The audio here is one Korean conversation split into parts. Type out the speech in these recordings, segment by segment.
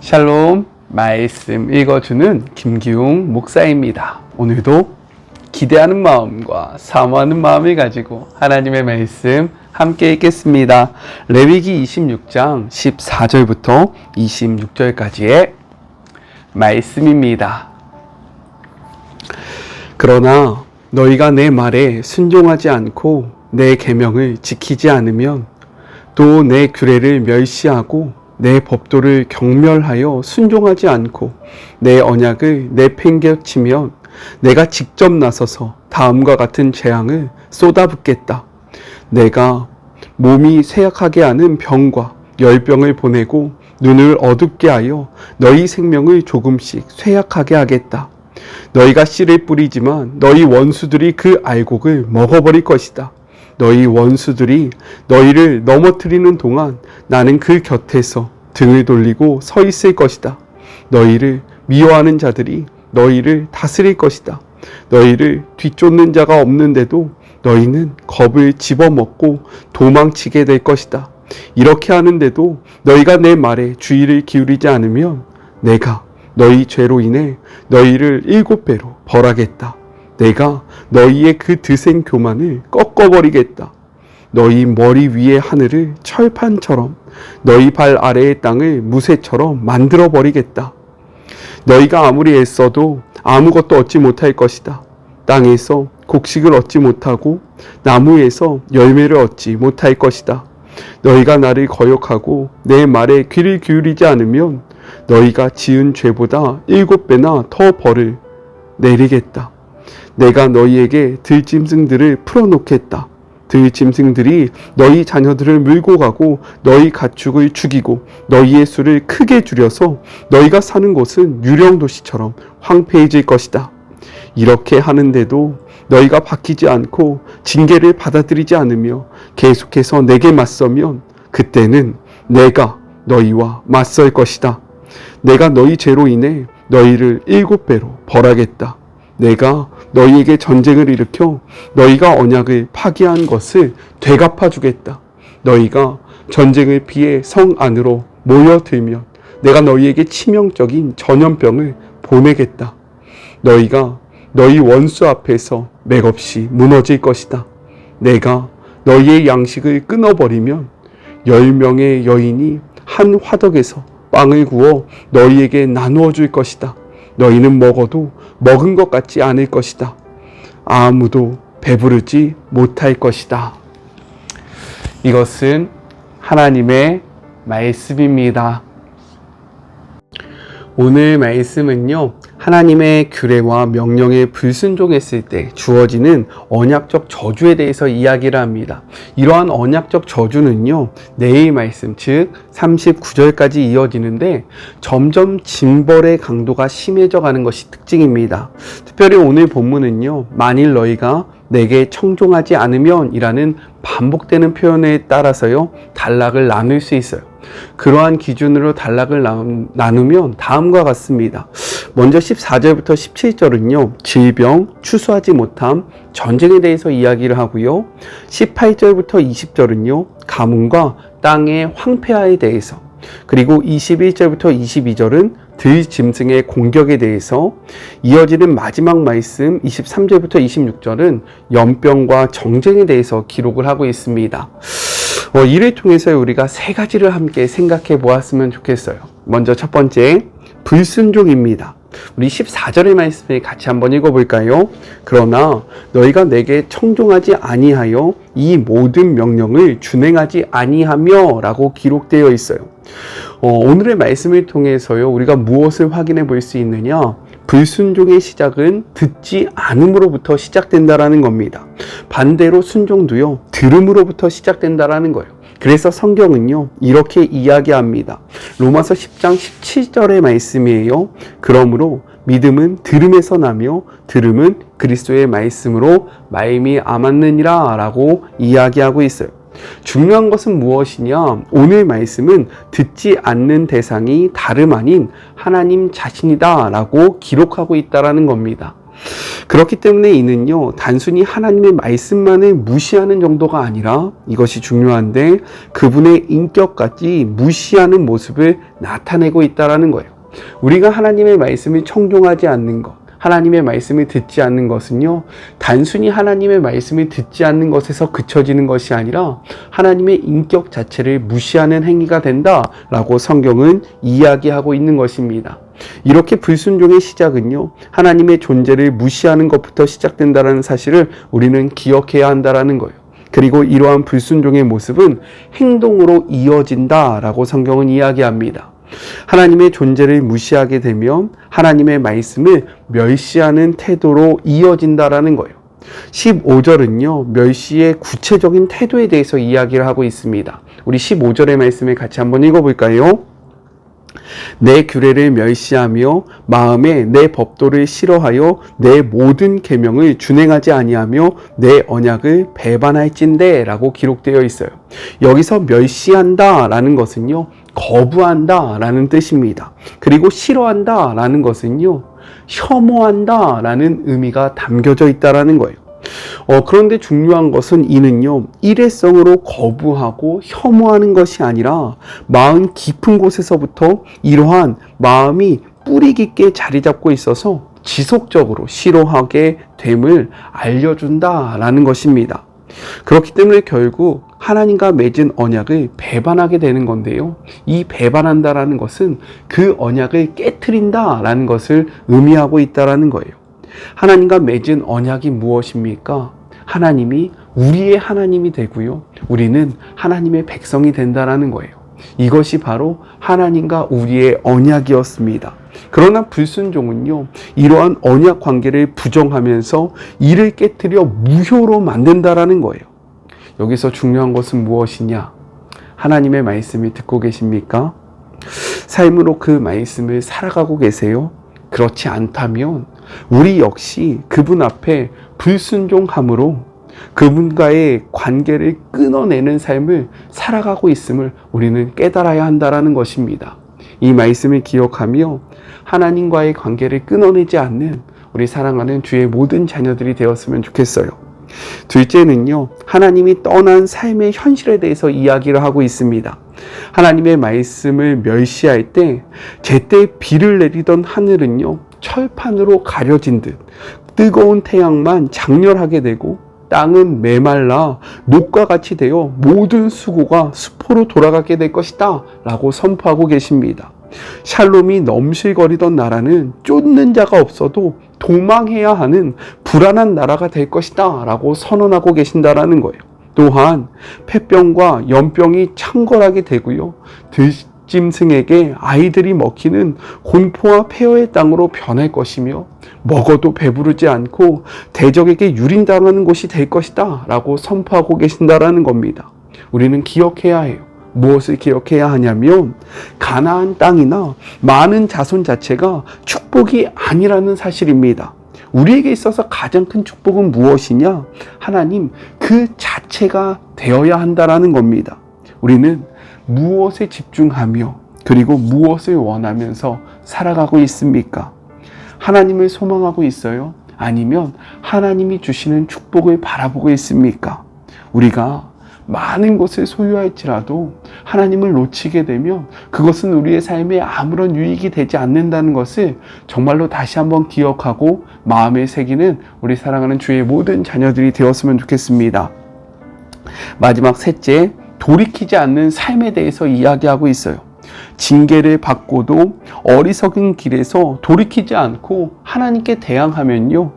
샬롬, 말씀 읽어주는 김기웅 목사입니다. 오늘도 기대하는 마음과 사모하는 마음을 가지고 하나님의 말씀 함께 읽겠습니다. 레위기 26장 14절부터 26절까지의 말씀입니다. 그러나 너희가 내 말에 순종하지 않고 내 계명을 지키지 않으면 또 내 규례를 멸시하고 내 법도를 경멸하여 순종하지 않고 내 언약을 내팽개치면 내가 직접 나서서 다음과 같은 재앙을 쏟아붓겠다. 내가 몸이 쇠약하게 하는 병과 열병을 보내고 눈을 어둡게 하여 너희 생명을 조금씩 쇠약하게 하겠다. 너희가 씨를 뿌리지만 너희 원수들이 그 알곡을 먹어버릴 것이다. 너희 원수들이 너희를 넘어뜨리는 동안 나는 그 곁에서 등을 돌리고 서 있을 것이다. 너희를 미워하는 자들이 너희를 다스릴 것이다. 너희를 뒤쫓는 자가 없는데도 너희는 겁을 집어먹고 도망치게 될 것이다. 이렇게 하는데도 너희가 내 말에 주의를 기울이지 않으면 내가 너희 죄로 인해 너희를 7배로 벌하겠다. 내가 너희의 그 드센 교만을 꺾어버리겠다. 너희 머리 위의 하늘을 철판처럼 너희 발 아래의 땅을 무쇠처럼 만들어버리겠다. 너희가 아무리 애써도 아무것도 얻지 못할 것이다. 땅에서 곡식을 얻지 못하고 나무에서 열매를 얻지 못할 것이다. 너희가 나를 거역하고 내 말에 귀를 기울이지 않으면 너희가 지은 죄보다 7배나 더 벌을 내리겠다. 내가 너희에게 들짐승들을 풀어놓겠다. 들짐승들이 너희 자녀들을 물고 가고 너희 가축을 죽이고 너희의 수를 크게 줄여서 너희가 사는 곳은 유령도시처럼 황폐해질 것이다. 이렇게 하는데도 너희가 바뀌지 않고 징계를 받아들이지 않으며 계속해서 내게 맞서면 그때는 내가 너희와 맞설 것이다. 내가 너희 죄로 인해 너희를 7배로 벌하겠다. 내가 너희에게 전쟁을 일으켜 너희가 언약을 파기한 것을 되갚아 주겠다. 너희가 전쟁을 피해 성 안으로 모여들면 내가 너희에게 치명적인 전염병을 보내겠다. 너희가 너희 원수 앞에서 맥없이 무너질 것이다. 내가 너희의 양식을 끊어버리면 10명의 여인이 한 화덕에서 빵을 구워 너희에게 나누어 줄 것이다. 너희는 먹어도 먹은 것 같지 않을 것이다. 아무도 배부르지 못할 것이다. 이것은 하나님의 말씀입니다. 오늘 말씀은요, 하나님의 규례와 명령에 불순종했을 때 주어지는 언약적 저주에 대해서 이야기를 합니다. 이러한 언약적 저주는요, 내일 말씀, 즉 39절까지 이어지는데 점점 징벌의 강도가 심해져 가는 것이 특징입니다. 특별히 오늘 본문은요, 만일 너희가 내게 청종하지 않으면 이라는 반복되는 표현에 따라서요, 단락을 나눌 수 있어요. 그러한 기준으로 단락을 나누면 다음과 같습니다. 먼저 14절부터 17절은요, 질병, 추수하지 못함, 전쟁에 대해서 이야기를 하고요. 18절부터 20절은요, 가뭄과 땅의 황폐화에 대해서, 그리고 21절부터 22절은 들짐승의 공격에 대해서, 이어지는 마지막 말씀 23절부터 26절은 연병과 정쟁에 대해서 기록을 하고 있습니다. 이를 통해서 우리가 세 가지를 함께 생각해 보았으면 좋겠어요. 먼저 첫 번째, 불순종입니다. 우리 14절의 말씀을 같이 한번 읽어볼까요? 그러나 너희가 내게 청종하지 아니하여 이 모든 명령을 준행하지 아니하며 라고 기록되어 있어요. 오늘의 말씀을 통해서요, 우리가 무엇을 확인해 볼 수 있느냐? 불순종의 시작은 듣지 않음으로부터 시작된다라는 겁니다. 반대로 순종도요, 들음으로부터 시작된다라는 거예요. 그래서 성경은요, 이렇게 이야기합니다. 로마서 10장 17절의 말씀이에요. 그러므로 믿음은 들음에서 나며 들음은 그리스도의 말씀으로 말미암았느니라 라고 이야기하고 있어요. 중요한 것은 무엇이냐? 오늘 말씀은 듣지 않는 대상이 다름 아닌 하나님 자신이다 라고 기록하고 있다는 겁니다. 그렇기 때문에 이는요, 단순히 하나님의 말씀만을 무시하는 정도가 아니라 이것이 중요한데 그분의 인격까지 무시하는 모습을 나타내고 있다는 거예요. 우리가 하나님의 말씀을 청종하지 않는 것, 하나님의 말씀을 듣지 않는 것은요, 단순히 하나님의 말씀을 듣지 않는 것에서 그쳐지는 것이 아니라 하나님의 인격 자체를 무시하는 행위가 된다라고 성경은 이야기하고 있는 것입니다. 이렇게 불순종의 시작은요, 하나님의 존재를 무시하는 것부터 시작된다는 사실을 우리는 기억해야 한다는 거예요. 그리고 이러한 불순종의 모습은 행동으로 이어진다라고 성경은 이야기합니다. 하나님의 존재를 무시하게 되면 하나님의 말씀을 멸시하는 태도로 이어진다라는 거예요. 15절은요, 멸시의 구체적인 태도에 대해서 이야기를 하고 있습니다. 우리 15절의 말씀을 같이 한번 읽어볼까요? 내 규례를 멸시하며 마음에 내 법도를 싫어하여 내 모든 계명을 준행하지 아니하며 내 언약을 배반할진대 라고 기록되어 있어요. 여기서 멸시한다 라는 것은요, 거부한다 라는 뜻입니다. 그리고 싫어한다 라는 것은요, 혐오한다 라는 의미가 담겨져 있다는 거예요. 그런데 중요한 것은 이는요, 일회성으로 거부하고 혐오하는 것이 아니라 마음 깊은 곳에서부터 이러한 마음이 뿌리 깊게 자리 잡고 있어서 지속적으로 싫어하게 됨을 알려준다라는 것입니다. 그렇기 때문에 결국 하나님과 맺은 언약을 배반하게 되는 건데요, 이 배반한다라는 것은 그 언약을 깨트린다라는 것을 의미하고 있다라는 거예요. 하나님과 맺은 언약이 무엇입니까? 하나님이 우리의 하나님이 되고요, 우리는 하나님의 백성이 된다라는 거예요. 이것이 바로 하나님과 우리의 언약이었습니다. 그러나 불순종은요, 이러한 언약 관계를 부정하면서 이를 깨트려 무효로 만든다라는 거예요. 여기서 중요한 것은 무엇이냐? 하나님의 말씀을 듣고 계십니까? 삶으로 그 말씀을 살아가고 계세요? 그렇지 않다면 우리 역시 그분 앞에 불순종함으로 그분과의 관계를 끊어내는 삶을 살아가고 있음을 우리는 깨달아야 한다는 것입니다. 이 말씀을 기억하며 하나님과의 관계를 끊어내지 않는 우리 사랑하는 주의 모든 자녀들이 되었으면 좋겠어요. 둘째는요, 하나님이 떠난 삶의 현실에 대해서 이야기를 하고 있습니다. 하나님의 말씀을 멸시할 때 제때 비를 내리던 하늘은요, 철판으로 가려진 듯 뜨거운 태양만 장렬하게 되고 땅은 메말라 녹과 같이 되어 모든 수고가 수포로 돌아가게 될 것이다 라고 선포하고 계십니다. 샬롬이 넘실거리던 나라는 쫓는 자가 없어도 도망해야 하는 불안한 나라가 될 것이다 라고 선언하고 계신다라는 거예요. 또한 폐병과 연병이 창궐하게 되고요, 들짐승에게 아이들이 먹히는 공포와 폐허의 땅으로 변할 것이며 먹어도 배부르지 않고 대적에게 유린당하는 곳이 될 것이다 라고 선포하고 계신다라는 겁니다. 우리는 기억해야 해요. 무엇을 기억해야 하냐면 가나안 땅이나 많은 자손 자체가 축복이 아니라는 사실입니다. 우리에게 있어서 가장 큰 축복은 무엇이냐? 하나님 그 자체가 되어야 한다라는 겁니다. 우리는 무엇에 집중하며 그리고 무엇을 원하면서 살아가고 있습니까? 하나님을 소망하고 있어요? 아니면 하나님이 주시는 축복을 바라보고 있습니까? 우리가 많은 것을 소유할지라도 하나님을 놓치게 되면 그것은 우리의 삶에 아무런 유익이 되지 않는다는 것을 정말로 다시 한번 기억하고 마음에 새기는 우리 사랑하는 주의 모든 자녀들이 되었으면 좋겠습니다. 마지막 셋째, 돌이키지 않는 삶에 대해서 이야기하고 있어요. 징계를 받고도 어리석은 길에서 돌이키지 않고 하나님께 대항하면요,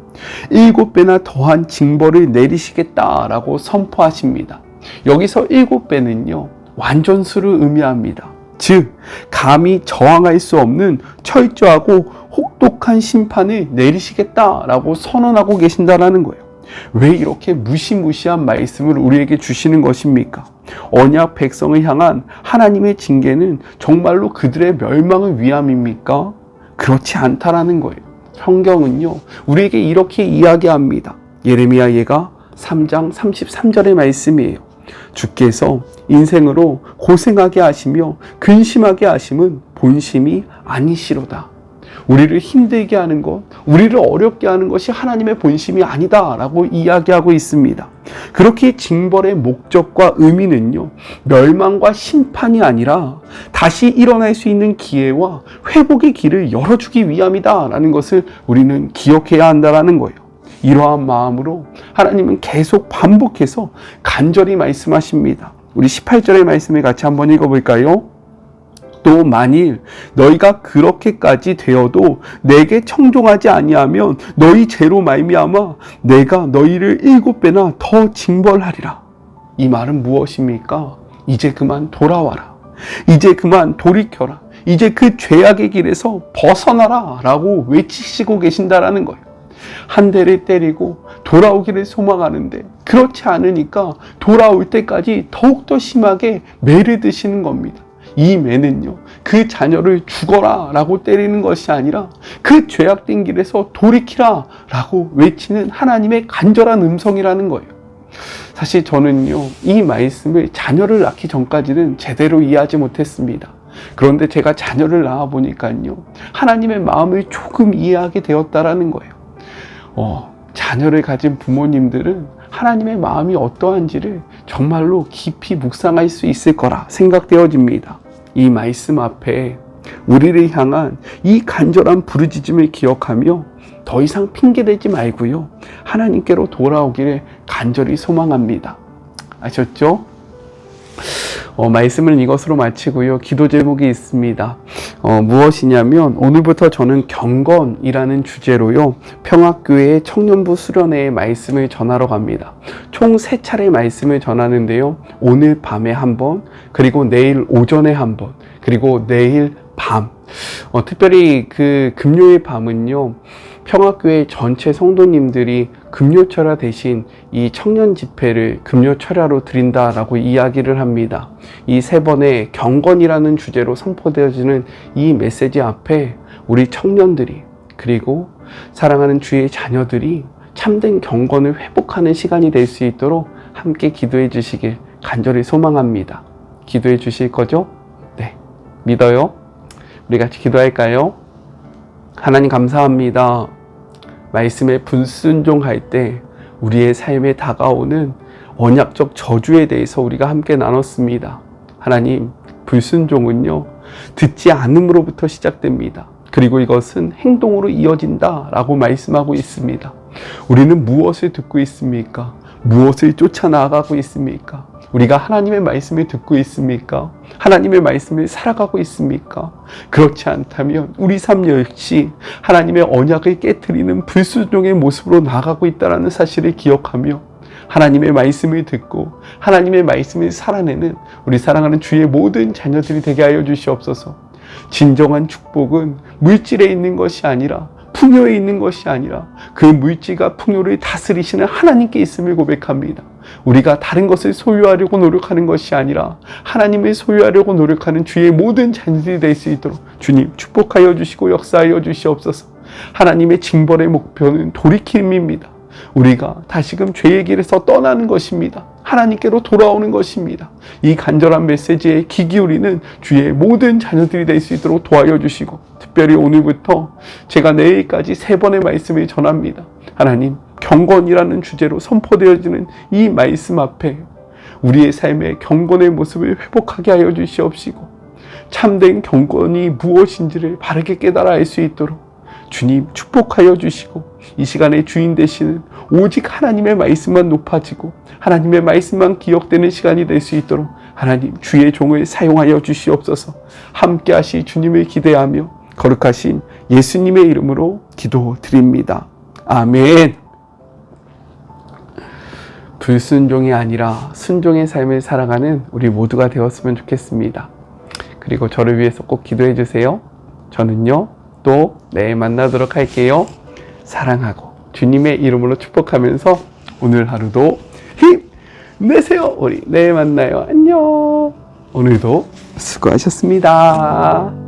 7배나 더한 징벌을 내리시겠다라고 선포하십니다. 여기서 7배는요, 완전수를 의미합니다. 즉, 감히 저항할 수 없는 철저하고 혹독한 심판을 내리시겠다라고 선언하고 계신다라는 거예요. 왜 이렇게 무시무시한 말씀을 우리에게 주시는 것입니까? 언약 백성을 향한 하나님의 징계는 정말로 그들의 멸망을 위함입니까? 그렇지 않다라는 거예요. 성경은요, 우리에게 이렇게 이야기합니다. 예레미야 예가 3장 33절의 말씀이에요. 주께서 인생으로 고생하게 하시며 근심하게 하심은 본심이 아니시로다. 우리를 힘들게 하는 것, 우리를 어렵게 하는 것이 하나님의 본심이 아니다라고 이야기하고 있습니다. 그렇게 징벌의 목적과 의미는요, 멸망과 심판이 아니라 다시 일어날 수 있는 기회와 회복의 길을 열어주기 위함이다라는 것을 우리는 기억해야 한다라는 거예요. 이러한 마음으로 하나님은 계속 반복해서 간절히 말씀하십니다. 우리 18절의 말씀을 같이 한번 읽어볼까요? 또 만일 너희가 그렇게까지 되어도 내게 청종하지 아니하면 너희 죄로 말미암아 내가 너희를 7배나 더 징벌하리라. 이 말은 무엇입니까? 이제 그만 돌아와라. 이제 그만 돌이켜라. 이제 그 죄악의 길에서 벗어나라 라고 외치시고 계신다라는 거예요. 한 대를 때리고 돌아오기를 소망하는데 그렇지 않으니까 돌아올 때까지 더욱더 심하게 매를 드시는 겁니다. 이 매는요, 그 자녀를 죽어라 라고 때리는 것이 아니라 그 죄악된 길에서 돌이키라 라고 외치는 하나님의 간절한 음성이라는 거예요. 사실 저는요, 이 말씀을 자녀를 낳기 전까지는 제대로 이해하지 못했습니다. 그런데 제가 자녀를 낳아 보니까요, 하나님의 마음을 조금 이해하게 되었다라는 거예요. 자녀를 가진 부모님들은 하나님의 마음이 어떠한지를 정말로 깊이 묵상할 수 있을 거라 생각되어집니다. 이 말씀 앞에 우리를 향한 이 간절한 부르짖음을 기억하며 더 이상 핑계대지 말고요, 하나님께로 돌아오기를 간절히 소망합니다. 아셨죠? 말씀을 이것으로 마치고요, 기도 제목이 있습니다. 무엇이냐면 오늘부터 저는 경건이라는 주제로요, 평화교회 청년부 수련회의 말씀을 전하러 갑니다. 총 3차례 말씀을 전하는데요, 오늘 밤에 한 번, 그리고 내일 오전에 한 번, 그리고 내일 밤. 특별히 그 금요일 밤은요, 평화교회 전체 성도님들이 금요철야 대신 이 청년 집회를 금요철야로 드린다라고 이야기를 합니다. 이 3번의 경건이라는 주제로 선포되어지는 이 메시지 앞에 우리 청년들이, 그리고 사랑하는 주의 자녀들이 참된 경건을 회복하는 시간이 될 수 있도록 함께 기도해 주시길 간절히 소망합니다. 기도해 주실 거죠? 네, 믿어요. 우리 같이 기도할까요? 하나님 감사합니다. 말씀에 불순종할 때 우리의 삶에 다가오는 언약적 저주에 대해서 우리가 함께 나눴습니다. 하나님, 불순종은요, 듣지 않음으로부터 시작됩니다. 그리고 이것은 행동으로 이어진다라고 말씀하고 있습니다. 우리는 무엇을 듣고 있습니까? 무엇을 쫓아나가고 있습니까? 우리가 하나님의 말씀을 듣고 있습니까? 하나님의 말씀을 살아가고 있습니까? 그렇지 않다면 우리 삶 역시 하나님의 언약을 깨트리는 불순종의 모습으로 나아가고 있다는 사실을 기억하며 하나님의 말씀을 듣고 하나님의 말씀을 살아내는 우리 사랑하는 주의 모든 자녀들이 되게 하여 주시옵소서. 진정한 축복은 물질에 있는 것이 아니라, 풍요에 있는 것이 아니라 그 물질과 풍요를 다스리시는 하나님께 있음을 고백합니다. 우리가 다른 것을 소유하려고 노력하는 것이 아니라 하나님을 소유하려고 노력하는 주의 모든 자녀들이 될 수 있도록 주님 축복하여 주시고 역사하여 주시옵소서. 하나님의 징벌의 목표는 돌이킴입니다. 우리가 다시금 죄의 길에서 떠나는 것입니다. 하나님께로 돌아오는 것입니다. 이 간절한 메시지에 귀 기울이는 주의 모든 자녀들이 될 수 있도록 도와여 주시고, 특별히 오늘부터 제가 내일까지 3번의 말씀을 전합니다. 하나님, 경건이라는 주제로 선포되어지는 이 말씀 앞에 우리의 삶의 경건의 모습을 회복하게 하여 주시옵시고, 참된 경건이 무엇인지를 바르게 깨달아 알 수 있도록 주님 축복하여 주시고, 이 시간에 주인 되시는 오직 하나님의 말씀만 높아지고 하나님의 말씀만 기억되는 시간이 될 수 있도록 하나님 주의 종을 사용하여 주시옵소서. 함께 하시 주님을 기대하며 거룩하신 예수님의 이름으로 기도드립니다. 아멘. 불순종이 아니라 순종의 삶을 살아가는 우리 모두가 되었으면 좋겠습니다. 그리고 저를 위해서 꼭 기도해 주세요. 저는요, 또 내일 만나도록 할게요. 사랑하고 주님의 이름으로 축복하면서 오늘 하루도 힘내세요. 우리 내일 만나요. 안녕. 오늘도 수고하셨습니다.